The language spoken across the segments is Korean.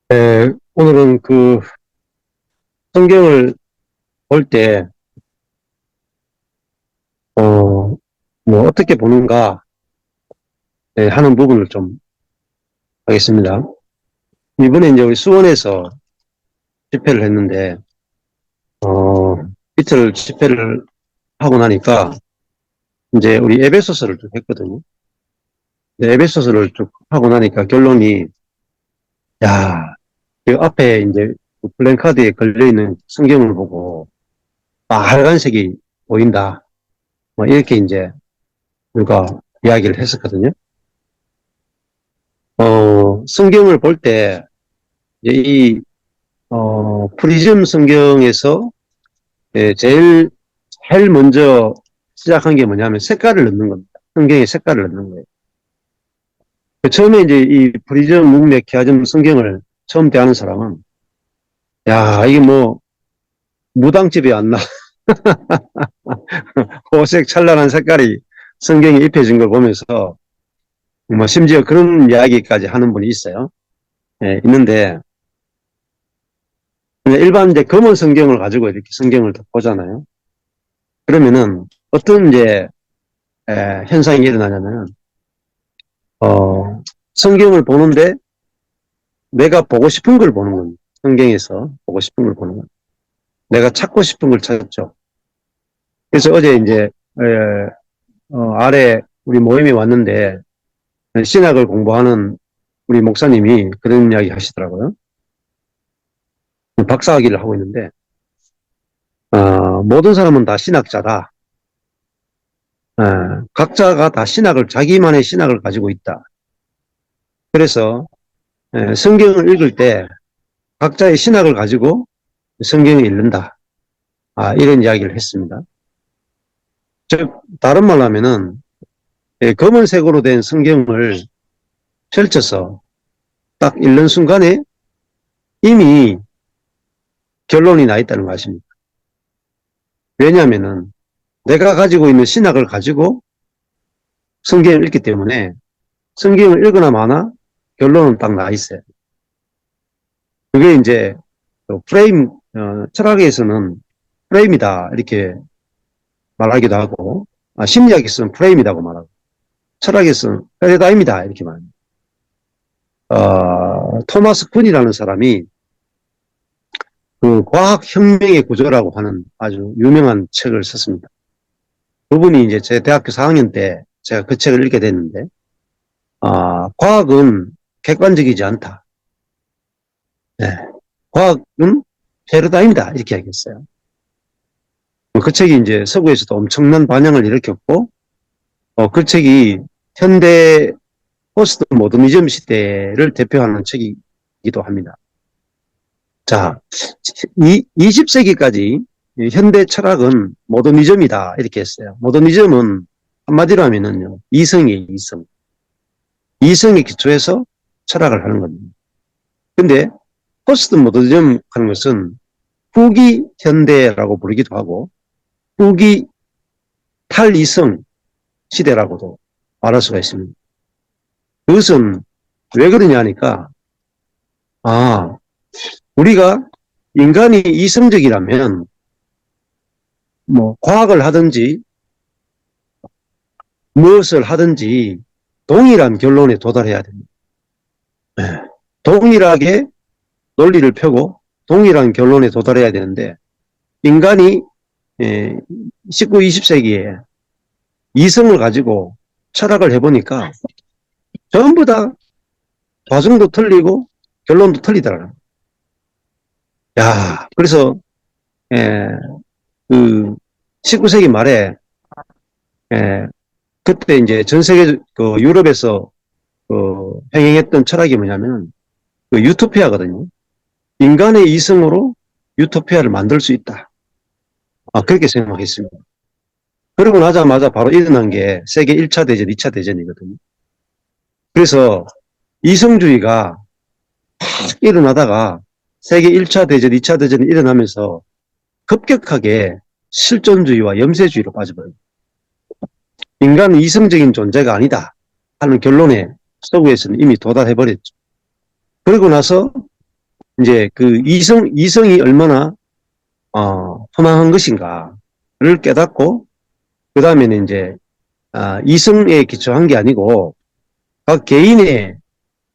오늘은 성경을 볼 때, 어떻게 보는가, 하는 부분을 좀 하겠습니다. 이번에 이제 우리 수원에서 집회를 했는데, 어, 이틀 집회를 하고 나니까, 이제 우리 에베소서를 쭉 했거든요. 근데 에베소서를 쭉 하고 나니까 결론이, 야, 그 앞에 이제 그 플랜카드에 걸려있는 성경을 보고, 빨간색이 보인다. 뭐 이렇게 이제 우리가 이야기를 했었거든요. 성경을 볼 때, 이제 프리즘 성경에서 제일 먼저 시작한 게 뭐냐면 색깔을 넣는 겁니다. 성경에 색깔을 넣는 거예요. 처음에 이제 이 프리즘 문맥 키아즘 성경을 처음 대하는 사람은, 야, 이게 뭐, 무당집이 왔나? 호색 찬란한 색깔이 성경에 입혀진 걸 보면서, 뭐, 심지어 그런 이야기까지 하는 분이 있어요. 있는데, 일반 이제 검은 성경을 가지고 이렇게 성경을 보잖아요. 그러면은, 어떤 이제, 현상이 일어나냐면, 성경을 보는데 내가 보고 싶은 걸 보는 겁니다. 성경에서 보고 싶은 걸 보는 겁니다. 내가 찾고 싶은 걸 찾죠. 그래서 어제 이제, 아래 우리 모임에 왔는데, 신학을 공부하는 우리 목사님이 그런 이야기 하시더라고요. 박사학위를 하고 있는데, 모든 사람은 다 신학자다. 각자가 다 자기만의 신학을 가지고 있다. 그래서, 성경을 읽을 때 각자의 신학을 가지고 성경을 읽는다. 이런 이야기를 했습니다. 즉, 다른 말로 하면은, 검은색으로 된 성경을 펼쳐서 딱 읽는 순간에 이미 결론이 나 있다는 것입니다. 왜냐하면은 내가 가지고 있는 신학을 가지고 성경을 읽기 때문에 성경을 읽거나 마나 결론은 딱 나 있어요. 그게 이제 철학에서는 프레임이다 이렇게 말하기도 하고, 심리학에서는 프레임이라고 말하고, 철학에서는 패러다임이다 이렇게 말합니다. 토마스 쿤이라는 사람이 그 과학혁명의 구조라고 하는 아주 유명한 책을 썼습니다. 그분이 이제 제 대학교 4학년 때 제가 그 책을 읽게 됐는데, 과학은 객관적이지 않다. 네. 과학은 패러다임이다. 이렇게 하겠어요. 그 책이 이제 서구에서도 엄청난 반향을 일으켰고, 그 책이 현대 포스트 모더니즘 시대를 대표하는 책이기도 합니다. 자, 20세기까지 현대 철학은 모더니즘이다. 이렇게 했어요. 모더니즘은 한마디로 하면은요, 이성이에요, 이성. 이성에 기초해서 철학을 하는 겁니다. 근데 포스트 모더니즘 하는 것은 후기 현대라고 부르기도 하고, 후기 탈이성 시대라고도 말할 수가 있습니다. 그것은 왜 그러냐 하니까, 아, 우리가 인간이 이성적이라면, 뭐, 과학을 하든지, 무엇을 하든지, 동일한 결론에 도달해야 됩니다. 네. 동일하게 논리를 펴고, 동일한 결론에 도달해야 되는데, 인간이 19, 20세기에 이성을 가지고 철학을 해보니까, 전부 다 과정도 틀리고, 결론도 틀리더라고요. 야, 그래서, 예, 그, 19세기 말에, 예, 그때 이제 전 세계, 유럽에서, 행행했던 철학이 뭐냐면, 유토피아거든요. 인간의 이성으로 유토피아를 만들 수 있다. 그렇게 생각했습니다. 그러고 나자마자 바로 일어난 게 세계 1차 대전, 2차 대전이거든요. 그래서 이성주의가 팍 일어나다가 세계 1차 대전, 2차 대전이 일어나면서 급격하게 실존주의와 염세주의로 빠져버려요. 인간은 이성적인 존재가 아니다 하는 결론에 서구에서는 이미 도달해버렸죠. 그러고 나서 이제 그 이성이 얼마나, 허망한 것인가를 깨닫고, 그 다음에는 이제, 이성에 기초한 게 아니고, 각 개인에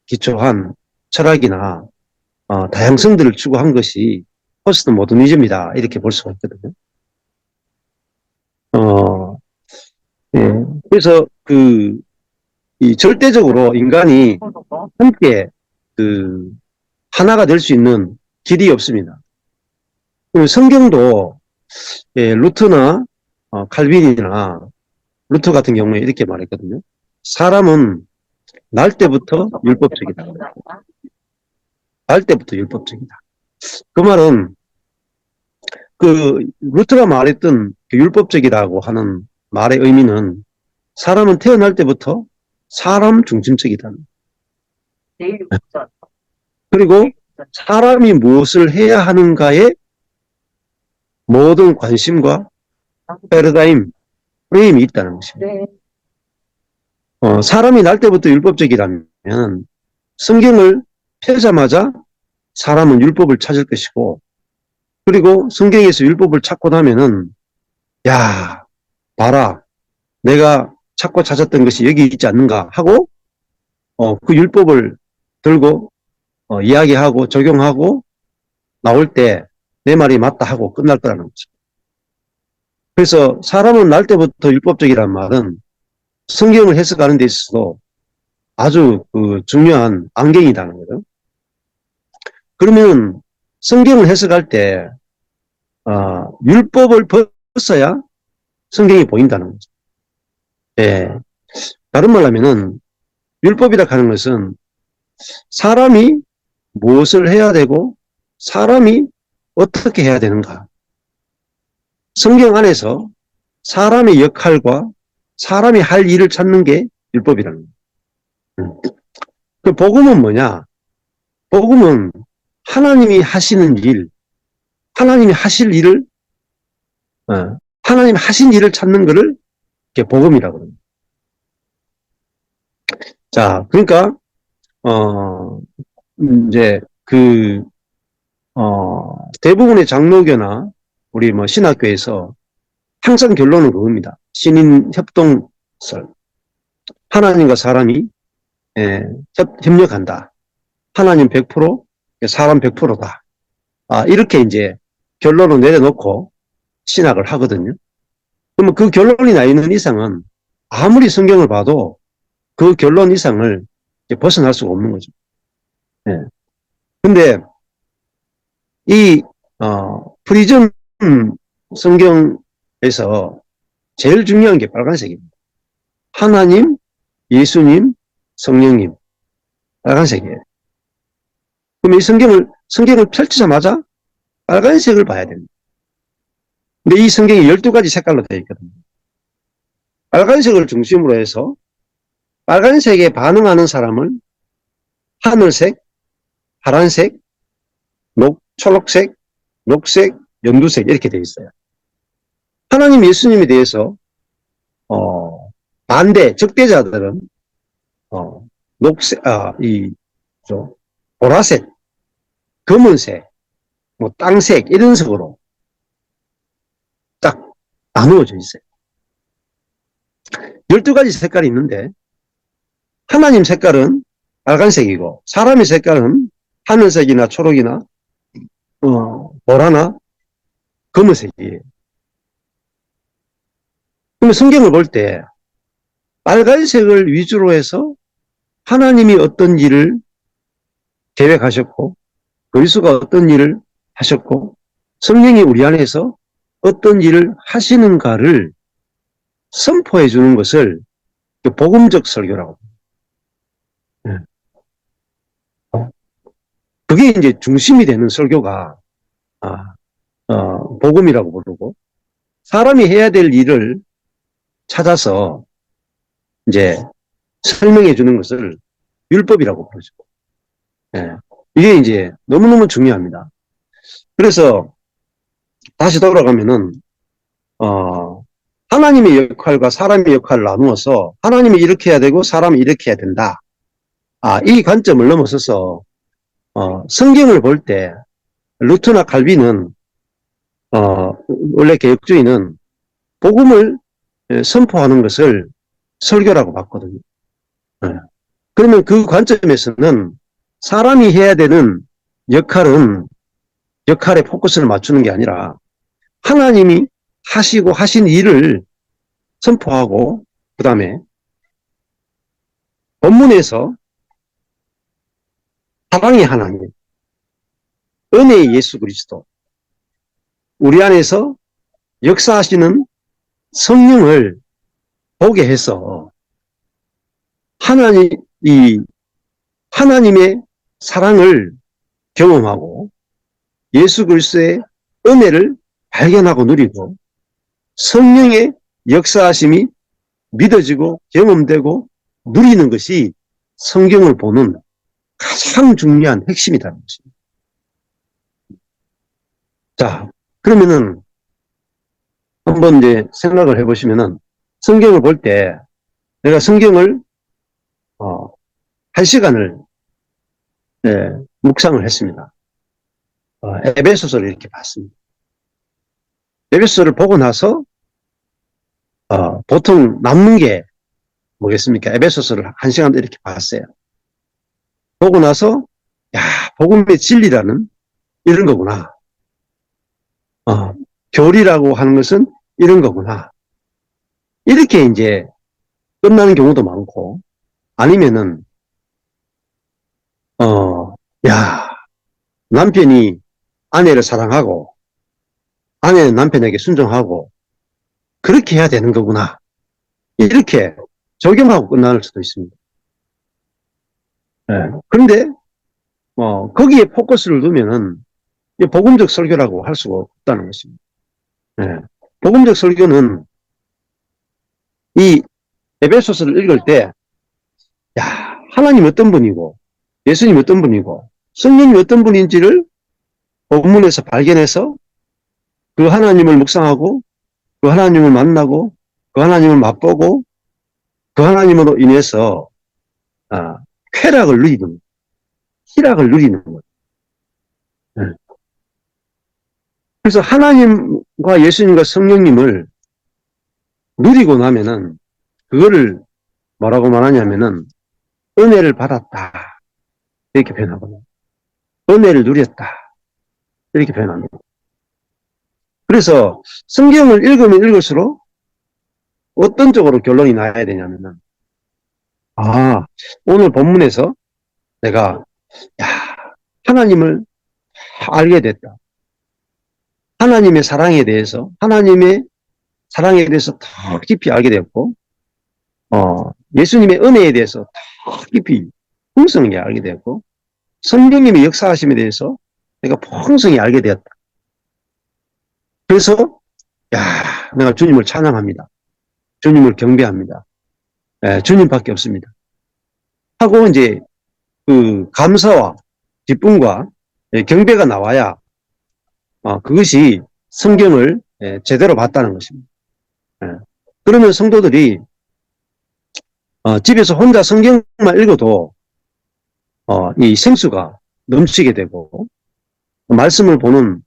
기초한 철학이나, 다양성들을 추구한 것이 포스트 모더니즘이다. 이렇게 볼 수가 있거든요. 예. 그래서 이 절대적으로 인간이 함께 하나가 될 수 있는 길이 없습니다. 성경도, 예, 루터나, 칼빈이나, 루터 같은 경우에 이렇게 말했거든요. 사람은 날 때부터 율법적이다. 날 때부터 율법적이다. 그 말은, 루터가 말했던 그 율법적이라고 하는 말의 의미는 사람은 태어날 때부터 사람 중심적이다. 그리고 사람이 무엇을 해야 하는가에 모든 관심과 패러다임, 프레임이 있다는 것입니다. 사람이 날 때부터 율법적이라면 성경을 펴자마자 사람은 율법을 찾을 것이고, 그리고 성경에서 율법을 찾고 나면은, 야, 봐라, 내가 찾고 찾았던 것이 여기 있지 않는가 하고, 그 율법을 들고 이야기하고 적용하고 나올 때 내 말이 맞다 하고 끝날 거라는 거죠. 그래서 사람은 날 때부터 율법적이란 말은 성경을 해석하는 데 있어서도 아주 중요한 안경이라는 거죠. 그러면 성경을 해석할 때 율법을 벗어야 성경이 보인다는 거죠. 예. 다른 말로 하면은 율법이라 하는 것은 사람이 무엇을 해야 되고 사람이 어떻게 해야 되는가. 성경 안에서 사람의 역할과 사람이 할 일을 찾는 게 율법이라는 거예요. 그 복음은 뭐냐? 복음은 하나님이 하시는 일, 하나님이 하실 일을, 하나님 하신 일을 찾는 것을 복음이라고 합니다. 자, 그러니까, 이제 대부분의 장로교나 우리 뭐 신학교에서 항상 결론은 그겁니다. 신인 협동설. 하나님과 사람이 협력한다. 하나님 100%, 사람 100%다. 이렇게 이제 결론을 내려놓고 신학을 하거든요. 그러면 그 결론이 나 있는 이상은 아무리 성경을 봐도 그 결론 이상을 벗어날 수가 없는 거죠. 네. 근데 프리즘 성경에서 제일 중요한 게 빨간색입니다. 하나님, 예수님, 성령님. 빨간색이에요. 그럼 이 성경을 펼치자마자 빨간색을 봐야 됩니다. 근데 이 성경이 12가지 색깔로 되어 있거든요. 빨간색을 중심으로 해서 빨간색에 반응하는 사람을 하늘색, 파란색, 초록색, 녹색, 연두색 이렇게 되어 있어요. 하나님 예수님에 대해서 반대, 적대자들은 녹색, 보라색, 검은색, 뭐 땅색 이런 색으로 딱 나누어져 있어요. 12가지 색깔이 있는데 하나님 색깔은 빨간색이고 사람의 색깔은 하늘색이나 초록이나 보라나 검은색이에요. 그러면 성경을 볼 때 빨간색을 위주로 해서 하나님이 어떤 일을 계획하셨고 그리스도가 어떤 일을 하셨고 성령이 우리 안에서 어떤 일을 하시는가를 선포해 주는 것을 복음적 설교라고 합니다. 그게 이제 중심이 되는 설교가 복음이라고 부르고 사람이 해야 될 일을 찾아서 이제 설명해 주는 것을 율법이라고 부르죠. 예. 이게 이제 너무너무 중요합니다. 그래서 다시 돌아가면은 하나님의 역할과 사람의 역할을 나누어서 하나님이 이렇게 해야 되고 사람이 이렇게 해야 된다. 이 관점을 넘어서서 성경을 볼 때, 루터나 칼빈은, 원래 개혁주의는 복음을 선포하는 것을 설교라고 봤거든요. 네. 그러면 그 관점에서는 사람이 해야 되는 역할은 역할에 포커스를 맞추는 게 아니라 하나님이 하시고 하신 일을 선포하고 그 다음에 본문에서 사랑의 하나님, 은혜의 예수 그리스도, 우리 안에서 역사하시는 성령을 보게 해서 하나님의 사랑을 경험하고 예수 그리스도의 은혜를 발견하고 누리고 성령의 역사하심이 믿어지고 경험되고 누리는 것이 성경을 보는 가장 중요한 핵심이라는 것입니다. 자, 그러면은 한번 이제 생각을 해보시면은 성경을 볼 때 내가 성경을 1시간을 묵상을 했습니다. 에베소서를 이렇게 봤습니다. 에베소서를 보고 나서 보통 남는 게 뭐겠습니까? 에베소서를 1시간 이렇게 봤어요. 보고 나서 야, 복음의 진리라는 이런 거구나. 교리라고 하는 것은 이런 거구나. 이렇게 이제 끝나는 경우도 많고 아니면은 야, 남편이 아내를 사랑하고 아내는 남편에게 순종하고 그렇게 해야 되는 거구나. 이렇게 적용하고 끝날 수도 있습니다. 네. 그런데 거기에 포커스를 두면은 복음적 설교라고 할 수가 없다는 것입니다. 네. 복음적 설교는 이 에베소서를 읽을 때 야, 하나님 어떤 분이고 예수님 어떤 분이고 성령이 어떤 분인지를 본문에서 발견해서 그 하나님을 묵상하고 그 하나님을 만나고 그 하나님을 맛보고 그 하나님으로 인해서 쾌락을 누리는 희락을 누리는 거예요. 네. 그래서 하나님과 예수님과 성령님을 누리고 나면은 그거를 뭐라고 말하냐면은 은혜를 받았다 이렇게 표현하거든요. 은혜를 누렸다 이렇게 표현합니다. 그래서 성경을 읽으면 읽을수록 어떤 쪽으로 결론이 나야 되냐면은 오늘 본문에서 내가 야, 하나님을 알게 됐다. 하나님의 사랑에 대해서 더 깊이 알게 되었고 예수님의 은혜에 대해서 더 깊이 풍성하게 알게 되었고 성령님의 역사하심에 대해서 내가 풍성히 알게 되었다. 그래서 내가 주님을 찬양합니다. 주님을 경배합니다. 주님밖에 없습니다. 하고 이제 그 감사와 기쁨과 경배가 나와야 그것이 성경을 제대로 봤다는 것입니다. 그러면 성도들이 집에서 혼자 성경만 읽어도 이 생수가 넘치게 되고 말씀을 보는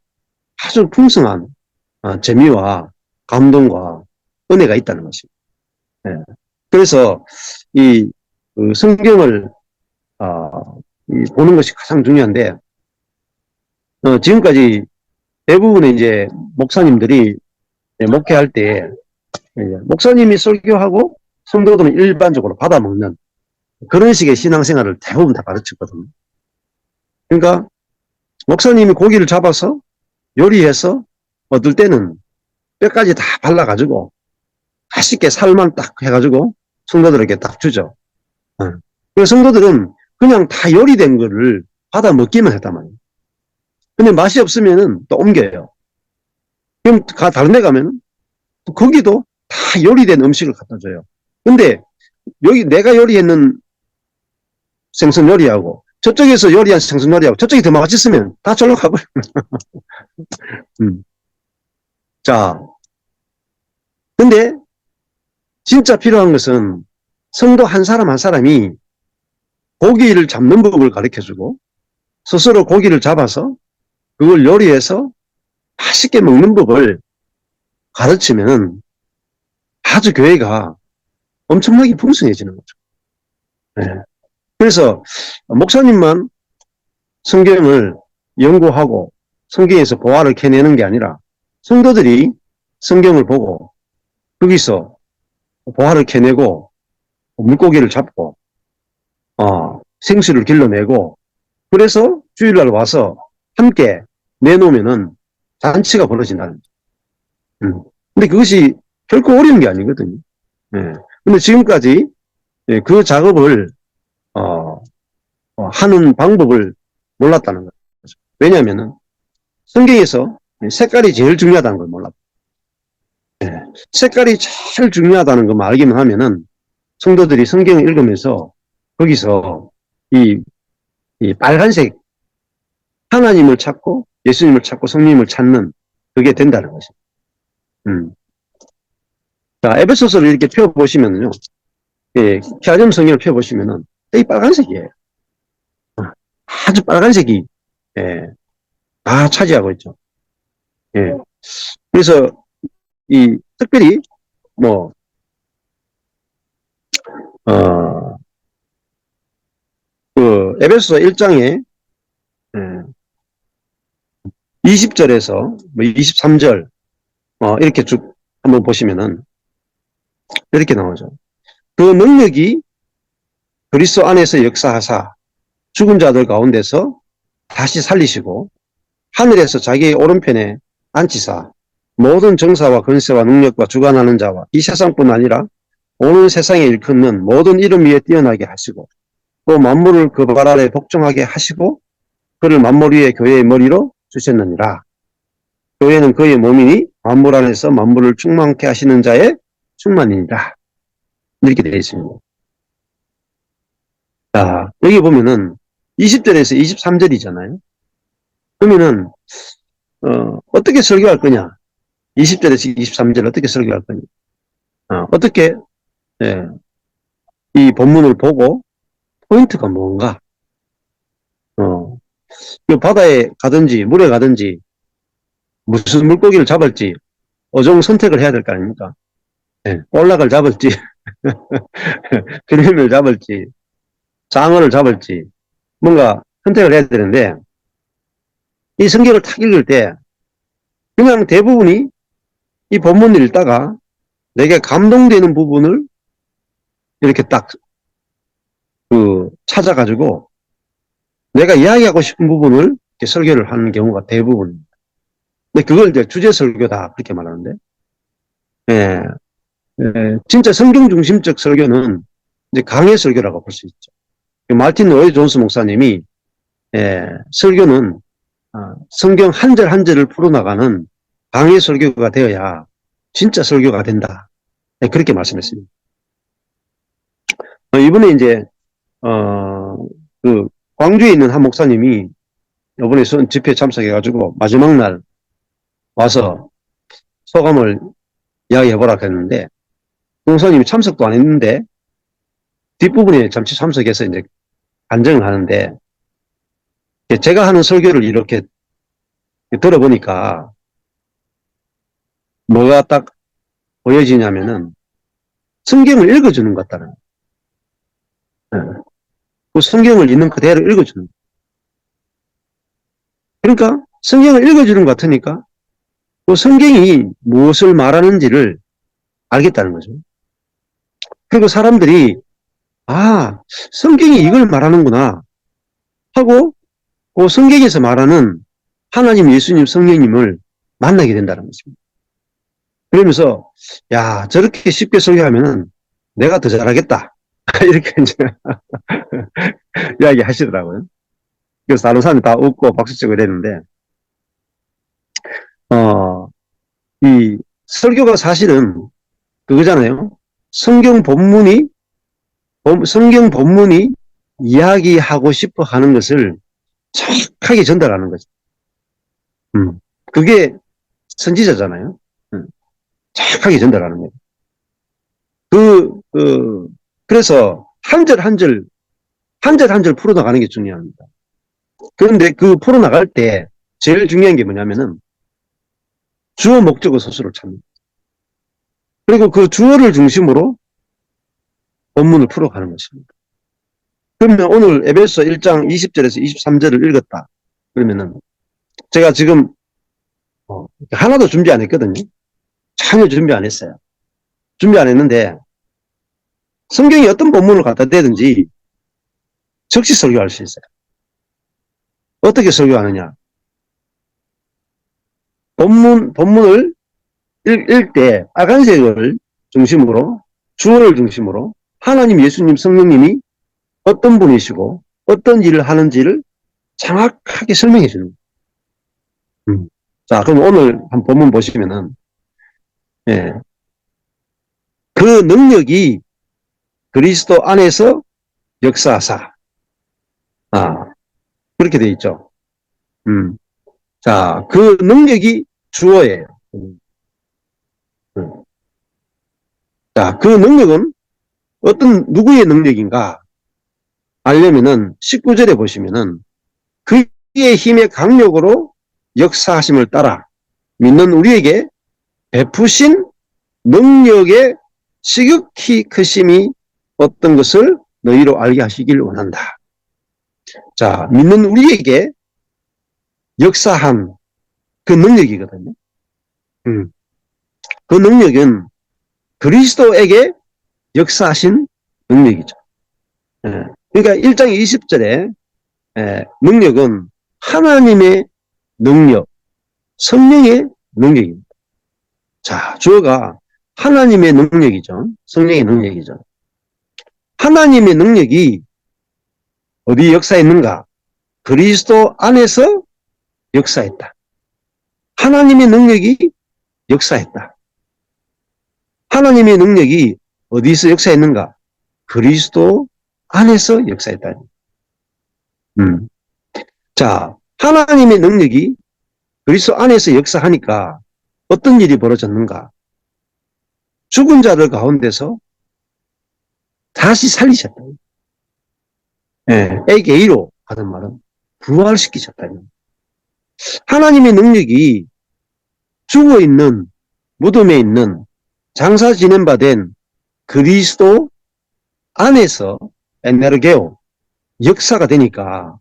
아주 풍성한 재미와 감동과 은혜가 있다는 것입니다. 그래서 이 성경을 보는 것이 가장 중요한데 지금까지 대부분의 이제 목사님들이 목회할 때 목사님이 설교하고 성도들은 일반적으로 받아먹는 그런 식의 신앙생활을 대부분 다 가르쳤거든요. 그러니까 목사님이 고기를 잡아서 요리해서 어떨 때는 뼈까지 다 발라가지고 맛있게 살만 딱 해가지고 성도들에게 딱 주죠. 그래서 성도들은 그냥 다 요리된 거를 받아 먹기만 했단 말이에요. 근데 맛이 없으면은 또 옮겨요. 그럼 다른 데 가면은 거기도 다 요리된 음식을 갖다 줘요. 근데 여기 내가 요리했는 생선 요리하고 저쪽에서 요리한 생선 요리하고 저쪽이 더 맛있으면 다 절로 가버려요. 자, 근데 진짜 필요한 것은 성도 한 사람 한 사람이 고기를 잡는 법을 가르쳐주고 스스로 고기를 잡아서 그걸 요리해서 맛있게 먹는 법을 가르치면은 아주 교회가 엄청나게 풍성해지는 거죠. 네. 그래서 목사님만 성경을 연구하고 성경에서 보화를 캐내는 게 아니라 성도들이 성경을 보고 거기서 보화를 캐내고 물고기를 잡고 생수를 길러내고 그래서 주일날 와서 함께 내놓으면은 잔치가 벌어진다는 거죠. 근데 그것이 결코 어려운 게 아니거든요. 예. 근데 지금까지 그 작업을 하는 방법을 몰랐다는 거죠. 왜냐하면은 성경에서 색깔이 제일 중요하다는 걸 몰랐다. 예. 색깔이 제일 중요하다는 것만 알기만 하면은 성도들이 성경을 읽으면서 거기서 이 빨간색 하나님을 찾고 예수님을 찾고 성령님을 찾는 그게 된다는 것입니다. 자, 에베소서를 이렇게 펴보시면요. 캬점 성경을 펴보시면은 되게 빨간색이에요. 아주 빨간색이 다 차지하고 있죠. 예. 그래서 특별히 뭐 그 에베소서 1장에 20절에서 뭐 23절 이렇게 쭉 한번 보시면은 이렇게 나오죠. 그 능력이 그리스도 안에서 역사하사 죽은 자들 가운데서 다시 살리시고 하늘에서 자기의 오른편에 앉히사 모든 정사와 권세와 능력과 주관하는 자와 이 세상뿐 아니라 오는 세상에 일컫는 모든 이름 위에 뛰어나게 하시고 또 만물을 그 발 아래 복종하게 하시고 그를 만물 위에 교회의 머리로 주셨느니라. 교회는 그의 몸이니 만물 안에서 만물을 충만케 하시는 자의 충만이니라. 이렇게 되어 있습니다. 자, 여기 보면은 20절에서 23절이잖아요. 그러면은 어떻게 설교할 거냐? 20절에서 23절 어떻게 설교할 거냐? 어떻게 이 본문을 보고 포인트가 뭔가? 바다에 가든지 물에 가든지 무슨 물고기를 잡을지 어종 선택을 해야 될 거 아닙니까? 볼락을 잡을지 그림을 잡을지 장어를 잡을지 뭔가 선택을 해야 되는데 이 성경을 탁 읽을 때 그냥 대부분이 이 본문을 읽다가 내게 감동되는 부분을 이렇게 딱 찾아가지고 내가 이야기하고 싶은 부분을 이렇게 설교를 하는 경우가 대부분입니다. 근데 그걸 이제 주제 설교다 그렇게 말하는데 진짜 성경 중심적 설교는 이제 강해 설교라고 볼 수 있죠. 마틴 로이 존스 목사님이 설교는 성경 한 절 한 절을 풀어나가는 강해 설교가 되어야 진짜 설교가 된다. 그렇게 말씀했습니다. 이번에 이제 그 광주에 있는 한 목사님이 이번에 집회에 참석해가지고 마지막 날 와서 소감을 이야기해보라 했는데 그 목사님이 참석도 안 했는데 뒷부분에 잠시 참석해서 이제 간증을 하는데 제가 하는 설교를 이렇게 들어보니까 뭐가 딱 보여지냐면은 성경을 읽어주는 것 같다는 그 성경을 있는 그대로 읽어주는 그러니까 성경을 읽어주는 것 같으니까 그 성경이 무엇을 말하는지를 알겠다는 거죠. 그리고 사람들이 성경이 이걸 말하는구나 하고 그 성경에서 말하는 하나님, 예수님, 성령님을 만나게 된다는 것입니다. 그러면서 야 저렇게 쉽게 설교하면은 내가 더 잘하겠다 이렇게 이제 이야기 하시더라고요. 그래서 다른 사람이 다 웃고 박수치고 이랬는데 이 설교가 사실은 그거잖아요. 성경 본문이 이야기하고 싶어 하는 것을 정확하게 전달하는 거죠. 그게 선지자잖아요. 정확하게 전달하는 거예요. 그래서 한 절 한 절 풀어나가는 게 중요합니다. 그런데 그 풀어나갈 때 제일 중요한 게 뭐냐면은 주어 목적어 서술을 찾는. 그리고 그 주어를 중심으로 본문을 풀어가는 것입니다. 그러면 오늘 에베소 1장 20절에서 23절을 읽었다. 그러면은 제가 지금 하나도 준비 안 했거든요. 전혀 준비 안 했어요. 준비 안 했는데 성경이 어떤 본문을 갖다 대든지 즉시 설교할 수 있어요. 어떻게 설교하느냐? 본문을 읽을 때 빨간색을 중심으로 주어를 중심으로 하나님, 예수님, 성령님이 어떤 분이시고 어떤 일을 하는지를 정확하게 설명해 주는 거예요. 자, 그럼 오늘 한 본문 보시면은 예, 그 능력이 그리스도 안에서 역사하사 그렇게 돼 있죠. 자, 그 능력이 주어예요. 자, 그 능력은 누구의 능력인가 알려면은 19절에 보시면은 그의 힘의 강력으로 역사하심을 따라 믿는 우리에게 베푸신 능력의 지극히 크심이 어떤 것을 너희로 알게 하시길 원한다. 자, 믿는 우리에게 역사한 그 능력이거든요. 그 능력은 그리스도에게 역사하신 능력이죠. 그러니까 1장 20절에 능력은 하나님의 능력, 성령의 능력입니다. 자, 주어가 하나님의 능력이죠. 성령의 능력이죠. 하나님의 능력이 어디 역사했는가? 그리스도 안에서 역사했다. 하나님의 능력이 역사했다. 하나님의 능력이 어디서 역사했는가? 그리스도 안에서 역사했다. 자, 하나님의 능력이 그리스도 안에서 역사하니까 어떤 일이 벌어졌는가? 죽은 자들 가운데서 다시 살리셨다. 에게이로 하는 말은 부활시키셨다. 하나님의 능력이 죽어있는 무덤에 있는 장사 지낸 바 된 그리스도 안에서 에네르게오 역사가 되니까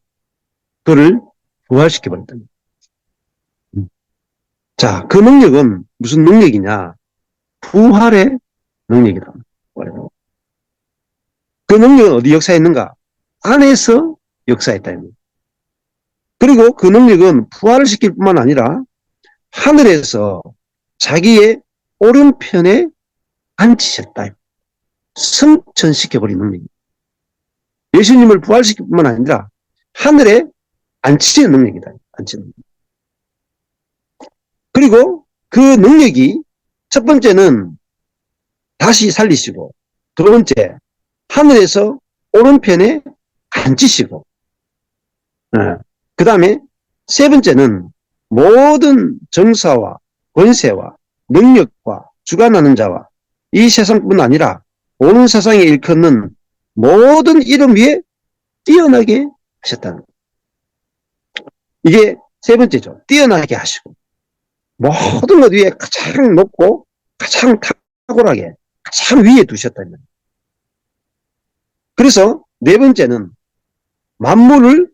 그를 부활시켜버렸다. 자, 그 능력은 무슨 능력이냐? 부활의 능력이다. 그 능력은 어디 역사했는가? 안에서 역사했다. 그리고 그 능력은 부활을 시킬 뿐만 아니라 하늘에서 자기의 오른편에 앉히셨다. 승천시켜버린 능력입니다. 예수님을 부활시킬 뿐만 아니라 하늘에 앉히는 능력이다. 앉히는 능력. 그리고 그 능력이 첫 번째는 다시 살리시고 두 번째 하늘에서 오른편에 앉히시고 그 다음에 세 번째는 모든 정사와 권세와 능력과 주관하는 자와 이 세상뿐 아니라 온 세상에 일컫는 모든 이름 위에 뛰어나게 하셨다는 거예요. 이게 세 번째죠. 뛰어나게 하시고 모든 것 위에 가장 높고 가장 탁월하게 가장 위에 두셨다는 거예요. 그래서 네 번째는 만물을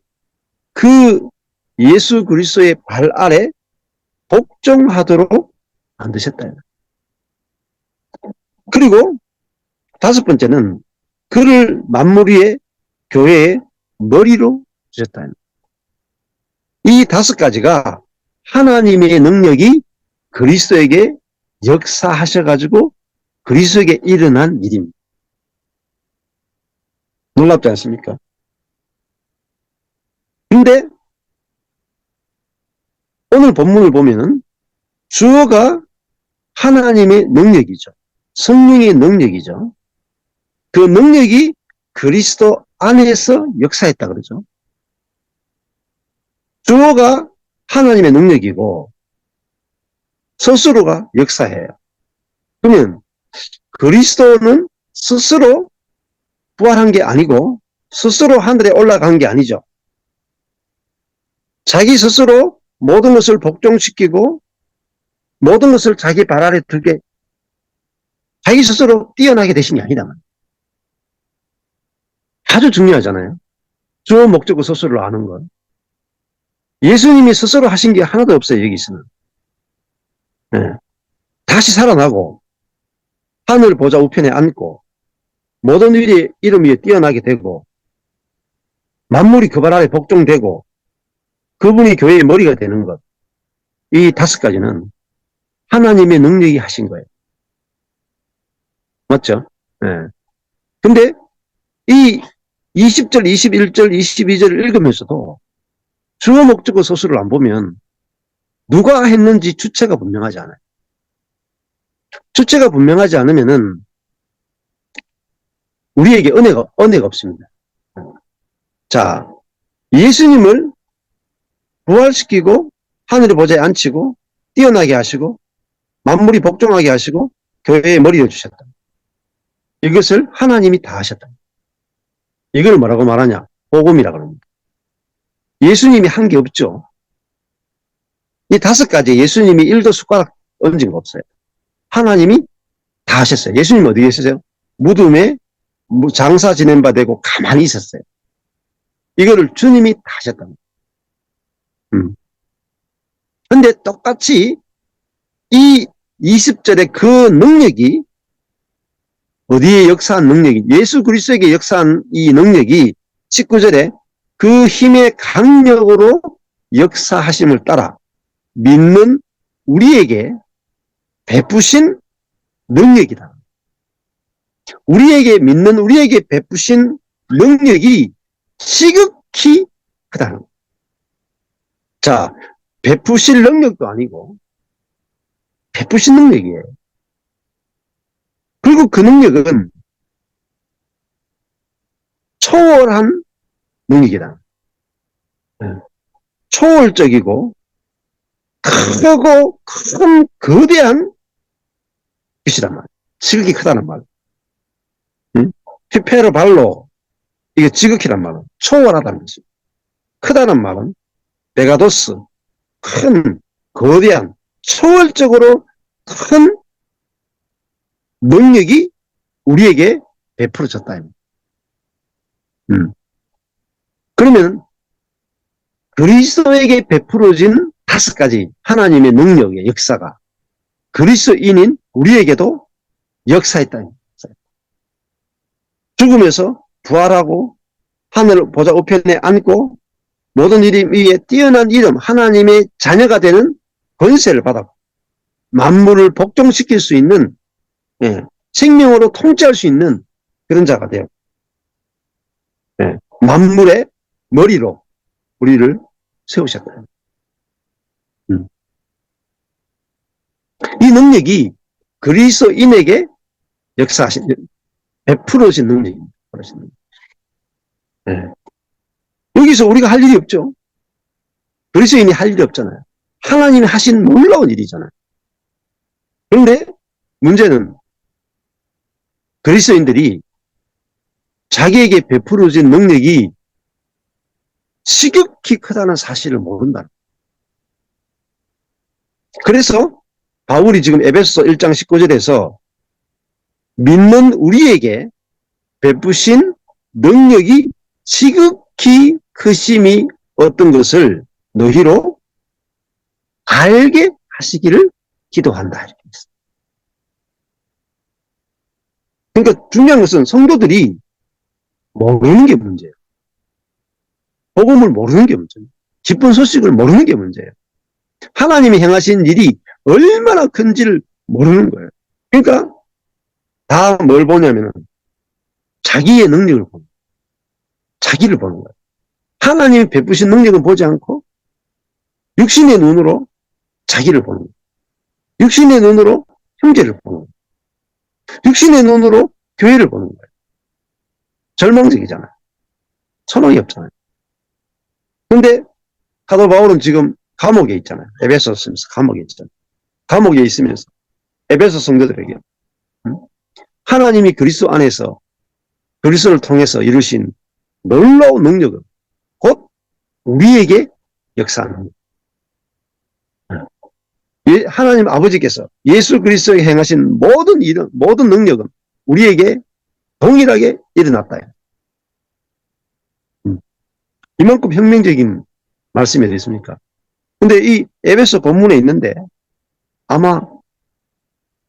그 예수 그리스도의 발 아래 복종하도록 만드셨다. 그리고 다섯 번째는 그를 만물 위에 교회의 머리로 주셨다. 이 다섯 가지가 하나님의 능력이 그리스도에게 역사하셔가지고 그리스도에게 일어난 일입니다. 놀랍지 않습니까? 근데 오늘 본문을 보면은 주어가 하나님의 능력이죠. 성령의 능력이죠. 그 능력이 그리스도 안에서 역사했다 그러죠. 주어가 하나님의 능력이고 스스로가 역사해요. 그러면 그리스도는 스스로 부활한 게 아니고 스스로 하늘에 올라간 게 아니죠. 자기 스스로 모든 것을 복종시키고 모든 것을 자기 발 아래 들게 자기 스스로 뛰어나게 되신 게 아니다. 아주 중요하잖아요. 주어 목적어 서술을 아는 것. 예수님이 스스로 하신 게 하나도 없어요. 여기서는. 네. 다시 살아나고 하늘 보좌 우편에 앉고 모든 일이 이름 위에 뛰어나게 되고 만물이 그 발 아래 복종되고 그분이 교회의 머리가 되는 것. 이 5가지는 하나님의 능력이 하신 거예요. 맞죠? 네. 근데 이 20절, 21절, 22절을 읽으면서도 주어 목적어 서술을 안 보면 누가 했는지 주체가 분명하지 않아요. 주체가 분명하지 않으면은 우리에게 은혜가 없습니다. 자, 예수님을 부활시키고 하늘의 보좌에 앉히고 뛰어나게 하시고 만물이 복종하게 하시고 교회의 머리를 주셨다. 이것을 하나님이 다 하셨다. 이걸 뭐라고 말하냐? 복음이라고 합니다. 예수님이 한 게 없죠. 이 5가지 예수님이 1도 숟가락 얹은 거 없어요. 하나님이 다 하셨어요. 예수님 어디 계세요? 무덤에 장사 지낸 바 되고 가만히 있었어요. 이거를 주님이 다 하셨답니다. 근데 똑같이 이 20절의 그 능력이 어디에 역사한 능력이 예수 그리스도에게 역사한 이 능력이 19절에 그 힘의 강력으로 역사하심을 따라 믿는 우리에게 베푸신 능력이다. 우리에게 믿는 우리에게 베푸신 능력이 지극히 크다는 거예요. 자, 베푸실 능력도 아니고 베푸신 능력이에요. 그리고 그 능력은 초월한 능력이다. 초월적이고 크고 큰 거대한 빛이란 말이에요. 지극히 크다는 말. 히페르 발로 이게 지극히란 말은 초월하다는 것이죠. 크다는 말은 메가도스 큰 거대한 초월적으로 큰 능력이 우리에게 베풀어졌다. 그러면 그리스도에게 베풀어진 5가지 하나님의 능력의 역사가 그리스도인인 우리에게도 역사했다. 죽음에서 부활하고 하늘 보좌 우편에 앉고 모든 이름 위에 뛰어난 이름 하나님의 자녀가 되는 권세를 받았고 만물을 복종시킬 수 있는 생명으로 통치할 수 있는 그런 자가 되어 만물의 머리로 우리를 세우셨다. 이 능력이 그리스도인에게 역사하신 베풀어진 능력입니다. 여기서 우리가 할 일이 없죠. 그리스도인이 할 일이 없잖아요. 하나님이 하신 놀라운 일이잖아요. 그런데 문제는 그리스도인들이 자기에게 베풀어진 능력이 지극히 크다는 사실을 모른다. 그래서 바울이 지금 에베소서 1장 19절에서 믿는 우리에게 베푸신 능력이 지극히 크심이 어떤 것을 너희로 알게 하시기를 기도한다. 그러니까 중요한 것은 성도들이 모르는 게 문제예요. 복음을 모르는 게 문제예요. 기쁜 소식을 모르는 게 문제예요. 하나님이 행하신 일이 얼마나 큰지를 모르는 거예요. 그러니까 다 뭘 보냐면 자기의 능력을 보는 거예요. 자기를 보는 거예요. 하나님이 베푸신 능력은 보지 않고 육신의 눈으로 자기를 보는 거예요. 육신의 눈으로 형제를 보는 거예요. 육신의 눈으로 교회를 보는 거예요. 절망적이잖아요. 소망이 없잖아요. 근데 사도 바울은 지금 감옥에 있잖아요. 에베소 쓰면서 감옥에 있잖아요. 감옥에 있으면서 에베소 성도들에게 하나님이 그리스도 안에서 그리스도를 통해서 이루신 놀라운 능력은 곧 우리에게 역사하는. 하나님 아버지께서 예수 그리스도에 행하신 모든 일은, 모든 능력은 우리에게 동일하게 일어났다. 이만큼 혁명적인 말씀이 됐습니까? 근데 이 에베소 본문에 있는데 아마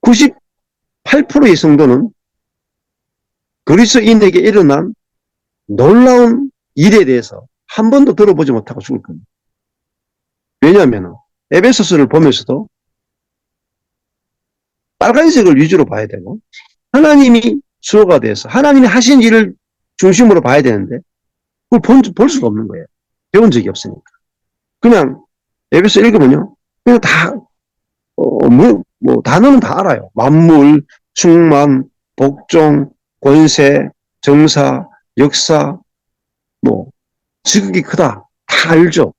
98%의 성도는 그리스도인에게 일어난 놀라운 일에 대해서 한 번도 들어보지 못하고 죽을 겁니다. 왜냐하면 에베소서를 보면서도 빨간색을 위주로 봐야 되고 하나님이 주어가 돼서 하나님이 하신 일을 중심으로 봐야 되는데 그걸 볼 수가 없는 거예요. 배운 적이 없으니까. 그냥 에베소 읽으면요. 그냥 다 단어는 다 알아요. 만물, 충만, 복종, 권세, 정사, 역사, 지극히 크다. 다 알죠.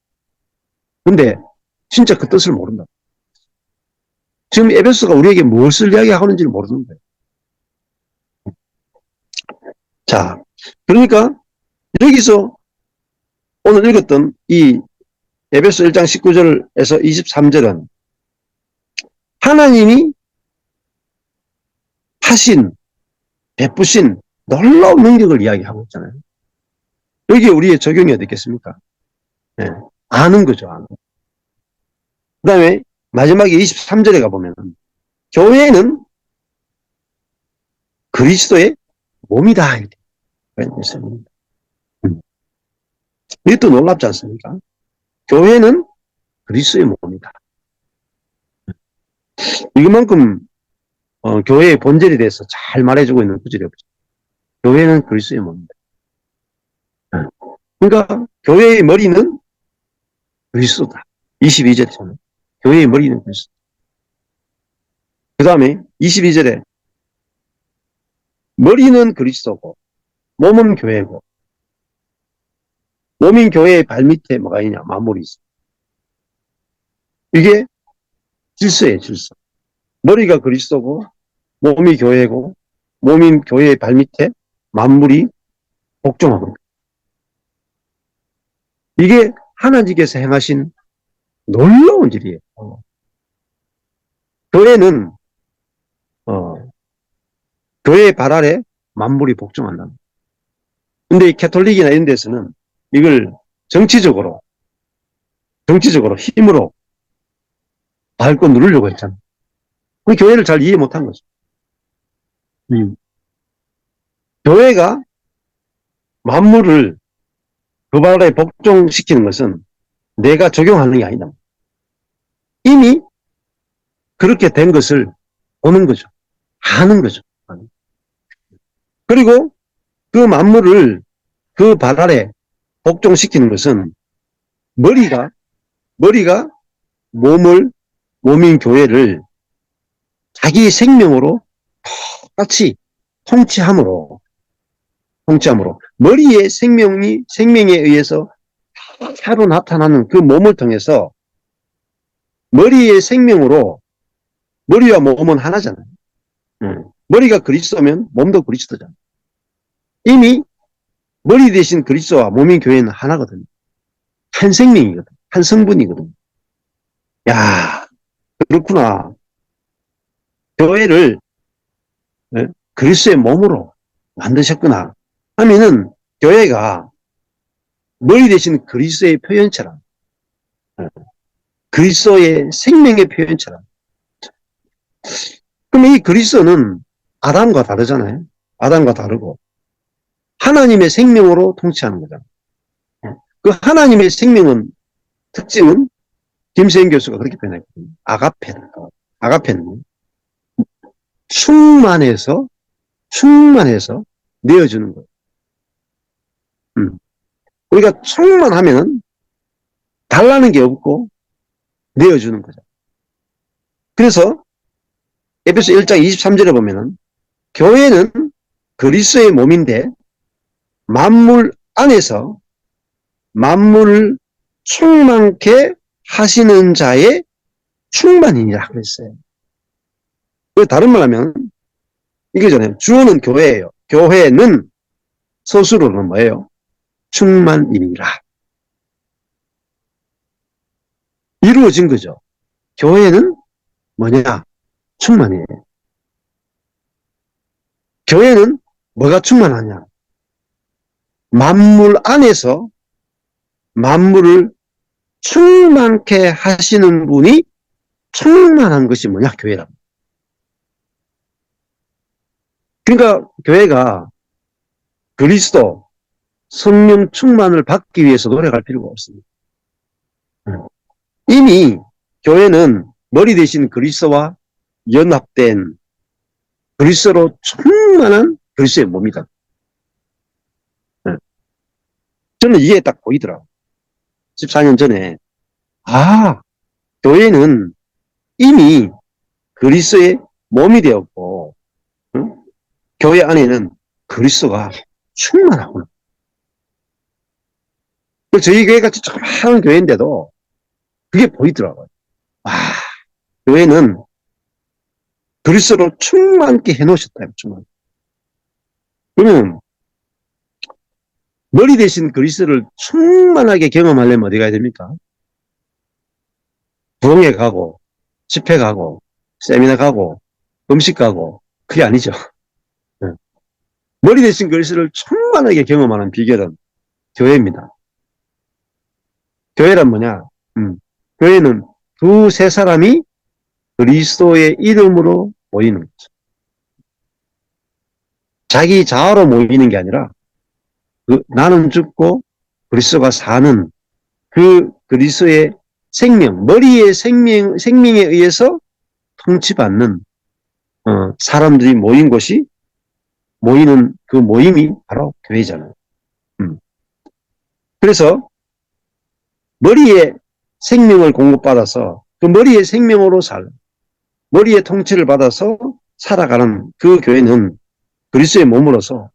근데 진짜 그 뜻을 모른다. 지금 에베소가 우리에게 무엇을 이야기하는지를 모르는 거예요. 자, 그러니까 여기서 오늘 읽었던 이 에베소 1장 19절에서 23절은 하나님이 하신, 베푸신 놀라운 능력을 이야기하고 있잖아요. 여기에 우리의 적용이 어디 있겠습니까? 네, 아는 거죠. 아는. 그 다음에 마지막에 23절에 가보면 교회는 그리스도의 몸이다. 이것도 놀랍지 않습니까? 교회는 그리스도의 몸이다. 이것만큼 교회의 본질에 대해서 잘 말해주고 있는 구절이 없죠. 교회는 그리스도의 몸이다. 그러니까 교회의 머리는 그리스도다. 22절에서는 교회의 머리는 그리스도. 그 다음에 22절에 머리는 그리스도고 몸은 교회고 몸인 교회의 발밑에 뭐가 있냐? 만물이 있어. 이게 질서예요. 질서. 머리가 그리스도고 몸이 교회고 몸인 교회의 발밑에 만물이 복종하고 있다. 이게 하나님께서 행하신 놀라운 일이에요. 교회는 교회의 발 아래 만물이 복종한다. 근데 이 캐톨릭이나 이런 데서는 이걸 정치적으로 힘으로 밟고 누르려고 했잖아. 그 교회를 잘 이해 못한 거죠. 교회가 만물을 그 발에 복종시키는 것은 내가 적용하는 게 아니다. 이미 그렇게 된 것을 보는 거죠. 아는 거죠. 그리고 그 만물을 그 발 아래 복종시키는 것은 머리가 몸인 교회를 자기 생명으로 똑같이 통치함으로 머리의 생명에 의해서 하루 나타나는 그 몸을 통해서 머리의 생명으로 머리와 몸은 하나잖아요. 머리가 그리스도면 몸도 그리스도잖아요. 이미 머리 대신 그리스도와 몸인 교회는 하나거든요. 한 생명이거든. 한 성분이거든. 야, 그렇구나. 교회를 그리스도의 몸으로 만드셨구나 하면은 교회가 머리 대신 그리스도의 표현처럼 그리스도의 생명의 표현처럼. 그럼 이 그리스도는 아담과 다르잖아요. 아담과 다르고 하나님의 생명으로 통치하는 거잖아요. 그 하나님의 생명은 특징은 김세인 교수가 그렇게 표현했거든요. 아가페는 충만해서 내어주는 거예요. 우리가 충만하면 달라는 게 없고 내어주는 거죠. 그래서 에베소 1장 23절에 보면은 교회는 그리스도의 몸인데 만물 안에서 만물을 충만케 하시는 자의 충만이니라 그랬어요. 다른 말 하면 이거잖아요. 주어는 교회예요. 교회는 서술로는 뭐예요? 충만이니라. 이루어진 거죠. 교회는 뭐냐? 충만이에요. 교회는 뭐가 충만하냐? 만물 안에서 만물을 충만케 하시는 분이 충만한 것이 뭐냐? 교회라. 그러니까 교회가 그리스도 성령 충만을 받기 위해서 노력할 필요가 없습니다. 이미 교회는 머리 대신 그리스도와 연합된 그리스도로 충만한 그리스도의 몸이다. 저는 이게 딱 보이더라고요. 14년 전에 교회는 이미 그리스도의 몸이 되었고 교회 안에는 그리스도가 충만하구나. 저희 교회가 조그마한 교회인데도 그게 보이더라고요. 교회는 그리스도로 충만케 해놓으셨다. 충만. 그러면 머리 대신 그리스도를 충만하게 경험하려면 어디 가야 됩니까? 부흥회 가고 집회 가고 세미나 가고 음식 가고 그게 아니죠. 머리 대신 그리스도를 충만하게 경험하는 비결은 교회입니다. 교회란 뭐냐? 교회는 두세 사람이 그리스도의 이름으로 모이는 거죠. 자기 자아로 모이는 게 아니라 나는 죽고 그리스도가 사는 그 그리스도의 생명, 머리의 생명에 의해서 통치받는 사람들이 모인 곳이 모이는 그 모임이 바로 교회잖아요. 그래서 머리의 생명을 공급받아서 그 머리의 생명으로 머리의 통치를 받아서 살아가는 그 교회는 그리스도의 몸으로서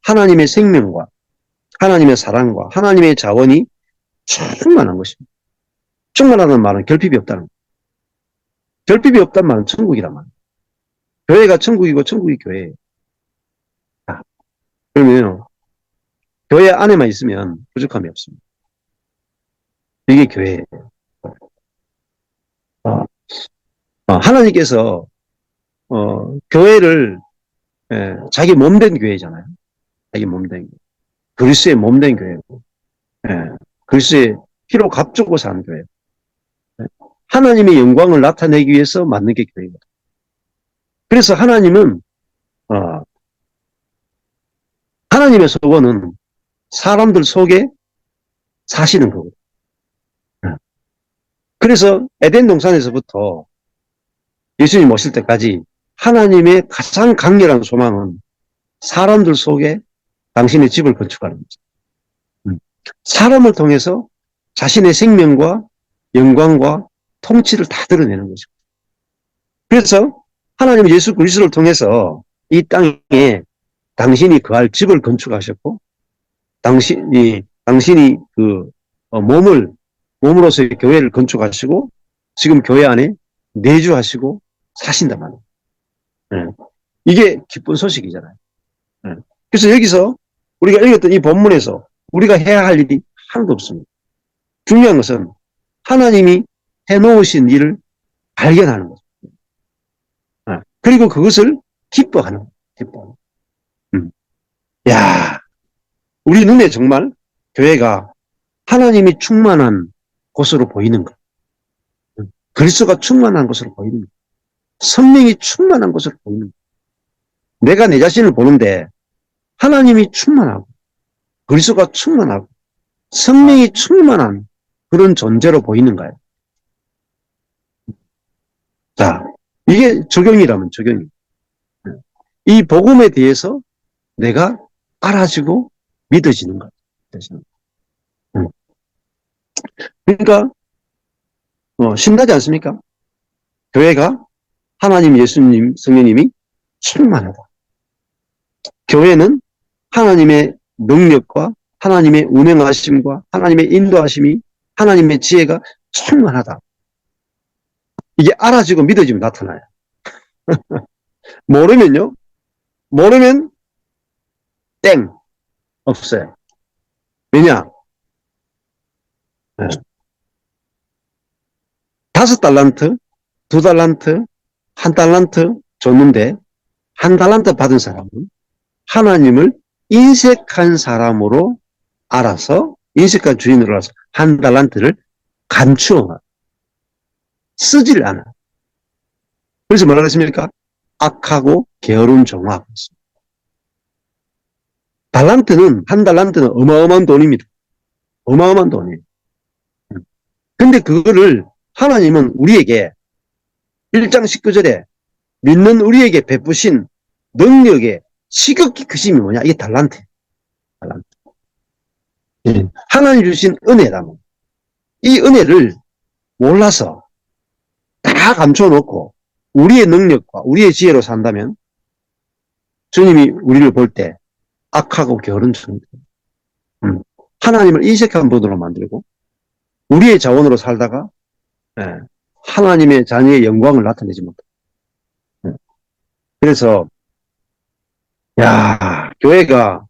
하나님의 생명과 하나님의 사랑과 하나님의 자원이 충만한 것입니다. 충만하다는 말은 결핍이 없다는 거예요. 결핍이 없다는 말은 천국이란 말이에요. 교회가 천국이고 천국이 교회예요. 그러면 교회 안에만 있으면 부족함이 없습니다. 이게 교회예요. 하나님께서 교회를 자기 몸된 교회잖아요. 자기 몸된 교회. 그리스도의 몸된 교회고 그리스도의 피로 값주고 사는 교회. 하나님의 영광을 나타내기 위해서 만든 게 교회입니다. 그래서 하나님의 소원은 사람들 속에 사시는 거거든요. 그래서 에덴 동산에서부터 예수님 오실 때까지 하나님의 가장 강렬한 소망은 사람들 속에 당신의 집을 건축하는 거죠. 사람을 통해서 자신의 생명과 영광과 통치를 다 드러내는 거죠. 그래서 하나님 예수 그리스도를 통해서 이 땅에 당신이 거할 집을 건축하셨고 당신이 몸으로서의 교회를 건축하시고 지금 교회 안에 내주하시고 사신단 말이에요. 이게 기쁜 소식이잖아요. 그래서 여기서 우리가 읽었던 이 본문에서 우리가 해야 할 일이 하나도 없습니다. 중요한 것은 하나님이 해놓으신 일을 발견하는 거죠. 그리고 그것을 기뻐하는 거예요. 기뻐하는 거예요. 야, 우리 눈에 정말 교회가 하나님이 충만한 곳으로 보이는 것. 그리스도가 충만한 곳으로 보이는 것. 성령이 충만한 곳으로 보이는 것. 내가 내 자신을 보는데 하나님이 충만하고 그리스도가 충만하고 성령이 충만한 그런 존재로 보이는 거예요. 자, 이게 적용이라면 적용입니다. 이 복음에 대해서 내가 알아지고 믿어지는 거예요. 그러니까 신나지 않습니까? 교회가 하나님, 예수님, 성령님이 충만하다. 교회는 하나님의 능력과 하나님의 운행하심과 하나님의 인도하심이 하나님의 지혜가 충만하다. 이게 알아지고 믿어지면 나타나요. 모르면요? 모르면 땡! 없어요. 왜냐? 5달란트, 2달란트, 1달란트 줬는데 1달란트 받은 사람은 하나님을 인색한 사람으로 알아서 인색한 주인으로 알아서 1달란트를 감추어 쓰질 않아. 그래서 뭐라 그랬습니까? 악하고 게으른 종하고 있습니다. 달란트는 1달란트는 어마어마한 돈입니다. 어마어마한 돈이에요. 근데 그거를 하나님은 우리에게 1장 19절에 믿는 우리에게 베푸신 능력의 시극히 크심이 뭐냐? 이게 달란트. 달란트. 하나님 주신 은혜다. 이 은혜를 몰라서 다 감춰놓고 우리의 능력과 우리의 지혜로 산다면 주님이 우리를 볼 때 악하고 게으른 존재, 하나님을 인색한 분으로 만들고 우리의 자원으로 살다가 하나님의 자녀의 영광을 나타내지 못해. 그래서 교회가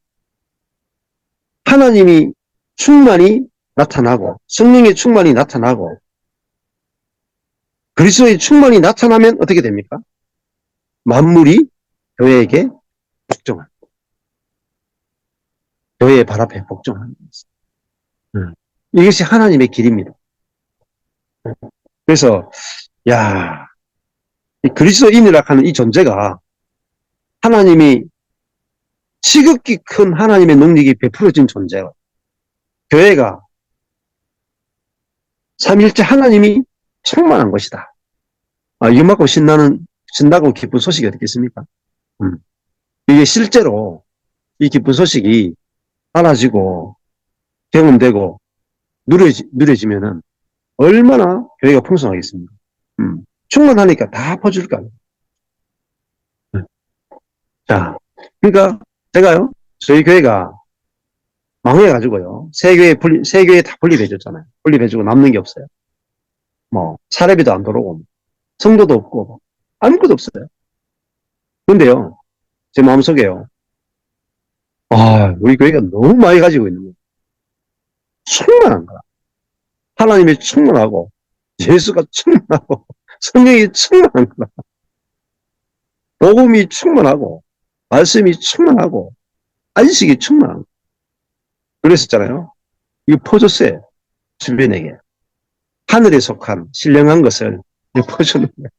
하나님이 충만히 나타나고 성령의 충만이 나타나고 그리스도의 충만이 나타나면 어떻게 됩니까? 만물이 교회에게 복종합니다. 교회의 발 앞에 복종하는 것입니다. 이것이 하나님의 길입니다. 그래서 이 그리스도인이라 하는 이 존재가 하나님이 시극히 큰 하나님의 능력이 베풀어진 존재가 교회가 삼일째 하나님이 충만한 것이다. 이거 맞고 신나고 기쁜 소식이 어떻겠습니까? 이게 실제로 이 기쁜 소식이 알아지고 경험되고 누려지면은 얼마나 교회가 풍성하겠습니까? 충만하니까 다 퍼줄 거 아니에요. 자, 그러니까 제가요, 저희 교회가 망해가지고요, 세 교회 다 분립해줬잖아요. 분립해주고 남는 게 없어요. 뭐, 사례비도 안 들어오고, 성도도 없고, 아무것도 없어요. 근데요, 제 마음속에요, 우리 교회가 너무 많이 가지고 있는 거예요. 충만한 거야. 하나님이 충만하고, 예수가 충만하고, 성령이 충만한 거야. 복음이 충만하고, 말씀이 충만하고, 안식이 충만한 거야. 그랬었잖아요. 이거 퍼줬어요. 주변에게. 하늘에 속한 신령한 것을 퍼주는 거예요.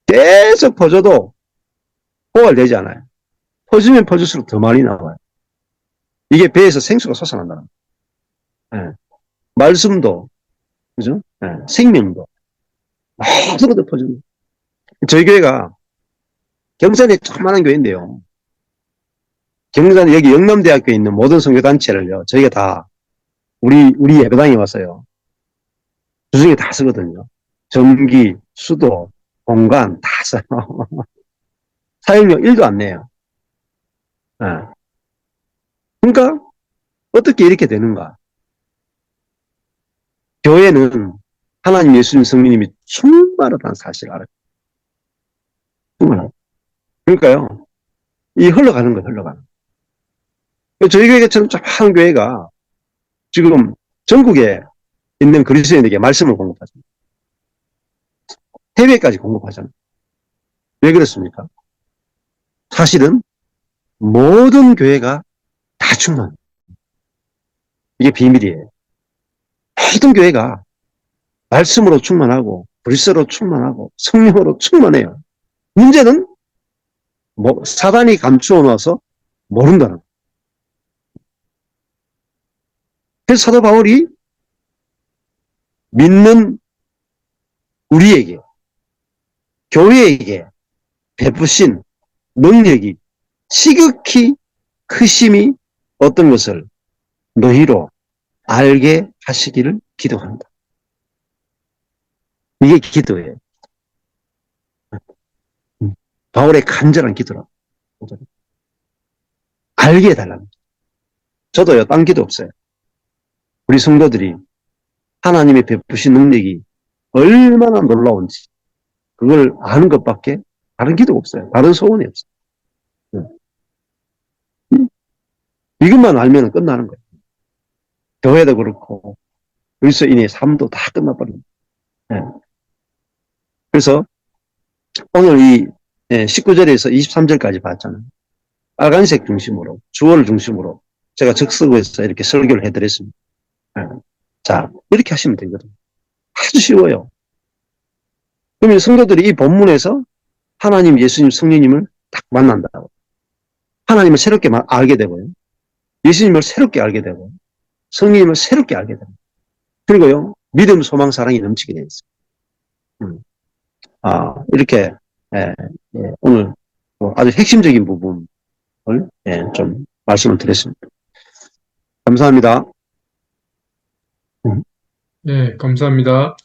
계속 퍼줘도 포괄되지 않아요. 퍼주면 퍼줄수록 더 많이 나와요. 이게 배에서 생수가 솟아난다는 거예요. 말씀도, 그죠? 생명도. 모든 것도 퍼주는 거예요. 저희 교회가 경산에 조그마한 교회인데요. 경산 여기 영남대학교에 있는 모든 선교단체를요. 저희가 다 우리 예배당에 왔어요. 주중에 다 쓰거든요. 전기, 수도, 공간 다 써요. 사용료 1도 안 내요. 그러니까 어떻게 이렇게 되는가? 교회는 하나님, 예수님, 성령님이 충만하다는 사실을 알아요. 충만하다. 그러니까요. 이 흘러가는 거예요. 흘러가는 거예요. 저희 교회처럼 조그만 교회가 지금 전국에 있는 그리스도인에게 말씀을 공급하잖아요. 해외까지 공급하잖아요. 왜 그렇습니까? 사실은 모든 교회가 다 충만. 이게 비밀이에요. 모든 교회가 말씀으로 충만하고 불세로 충만하고 성령으로 충만해요. 문제는 사단이 감추어 놔서 모른다는 거예요. 그래서 사도 바울이 믿는 우리에게 교회에게 베푸신 능력이 시극히 크심이 어떤 것을 너희로 알게 하시기를 기도한다. 이게 기도예요. 바울의 간절한 기도라. 알게 해달라는. 저도요, 딴 기도 없어요. 우리 성도들이 하나님의 베푸신 능력이 얼마나 놀라운지 그걸 아는 것밖에 다른 기도가 없어요. 다른 소원이 없어요. 이것만 알면 끝나는 거예요. 교회도 그렇고 그리스도 인의 삶도 다 끝나버립니다. 예. 그래서 오늘 이 19절에서 23절까지 봤잖아요. 빨간색 중심으로, 주어를 중심으로 제가 적석에서 이렇게 설교를 해드렸습니다. 예. 자, 이렇게 하시면 되거든요. 아주 쉬워요. 그러면 성도들이 이 본문에서 하나님, 예수님, 성령님을 딱 만난다고. 하나님을 새롭게 알게 되고요. 예수님을 새롭게 알게 되고, 성령님을 새롭게 알게 됩니다. 그리고요, 믿음, 소망, 사랑이 넘치게 되어 있어요. 이렇게, 예, 오늘 아주 핵심적인 부분을 좀 말씀을 드렸습니다. 감사합니다. 네, 감사합니다.